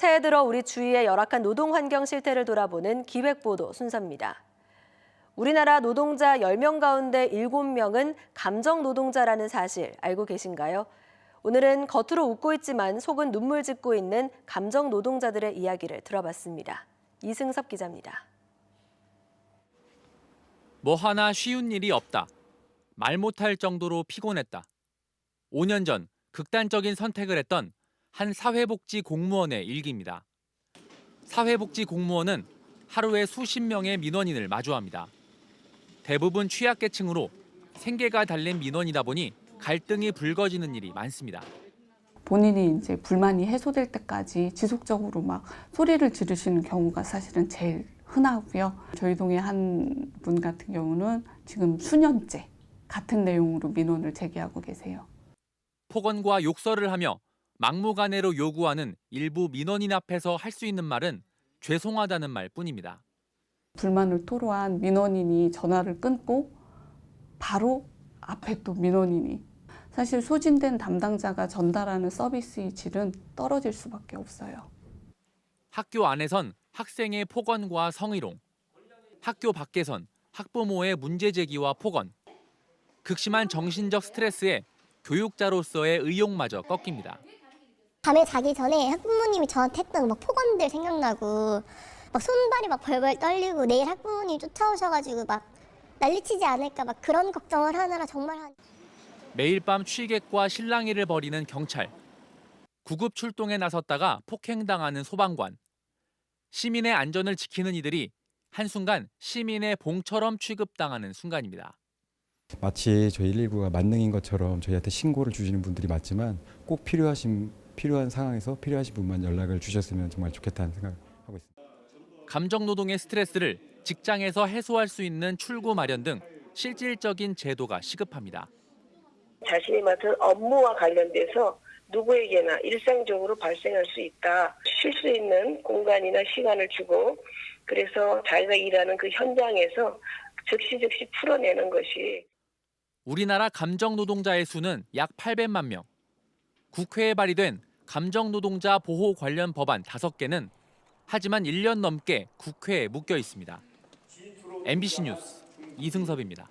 새해 들어 우리 주위의 열악한 노동 환경 실태를 돌아보는 기획보도 순서입니다. 우리나라 노동자 10명 가운데 7명은 감정 노동자라는 사실 알고 계신가요? 오늘은 겉으로 웃고 있지만 속은 눈물 짓고 있는 감정 노동자들의 이야기를 들어봤습니다. 이승섭 기자입니다. 뭐 하나 쉬운 일이 없다. 말 못할 정도로 피곤했다. 5년 전 극단적인 선택을 했던 한 사회복지 공무원의 일기입니다. 사회복지 공무원은 하루에 수십 명의 민원인을 마주합니다. 대부분 취약계층으로 생계가 달린 민원이다 보니 갈등이 불거지는 일이 많습니다. 본인이 이제 불만이 해소될 때까지 지속적으로 막 소리를 지르시는 경우가 사실은 제일 흔하고요. 저희 동에 한 분 같은 경우는 지금 수년째 같은 내용으로 민원을 제기하고 계세요. 폭언과 욕설을 하며 막무가내로 요구하는 일부 민원인 앞에서 할 수 있는 말은 죄송하다는 말뿐입니다. 불만을 토로한 민원인이 전화를 끊고 바로 앞에 또 민원인이 사실 소진된 담당자가 전달하는 서비스의 질은 떨어질 수밖에 없어요. 학교 안에선 학생의 폭언과 성희롱, 학교 밖에선 학부모의 문제 제기와 폭언, 극심한 정신적 스트레스에 교육자로서의 의욕마저 꺾입니다. 밤에 자기 전에 학부모님이 저한테 했던 막 폭언들 생각나고 막 손발이 막 벌벌 떨리고 내일 학부모님 쫓아오셔가지고 막 난리치지 않을까 막 그런 걱정을 하느라 정말 매일 밤 취객과 실랑이를 벌이는 경찰, 구급 출동에 나섰다가 폭행당하는 소방관, 시민의 안전을 지키는 이들이 한순간 시민의 봉처럼 취급당하는 순간입니다. 마치 저희 119가 만능인 것처럼 저희한테 신고를 주시는 분들이 많지만 꼭 필요한 상황에서 필요하신 분만 연락을 주셨으면 정말 좋겠다는 생각을 하고 있습니다. 감정 노동의 스트레스를 직장에서 해소할 수 있는 출구 마련 등 실질적인 제도가 시급합니다. 자신이 맡은 업무와 관련돼서 누구에게나 일상적으로 발생할 수 있다. 쉴 수 있는 공간이나 시간을 주고 그래서 자기가 일하는 그 현장에서 즉시 풀어내는 것이. 우리나라 감정 노동자의 수는 약 800만 명. 국회에 발의된 감정 노동자 보호 관련 법안 5개는 하지만 1년 넘게 국회에 묵혀 있습니다. MBC 뉴스 이승섭입니다.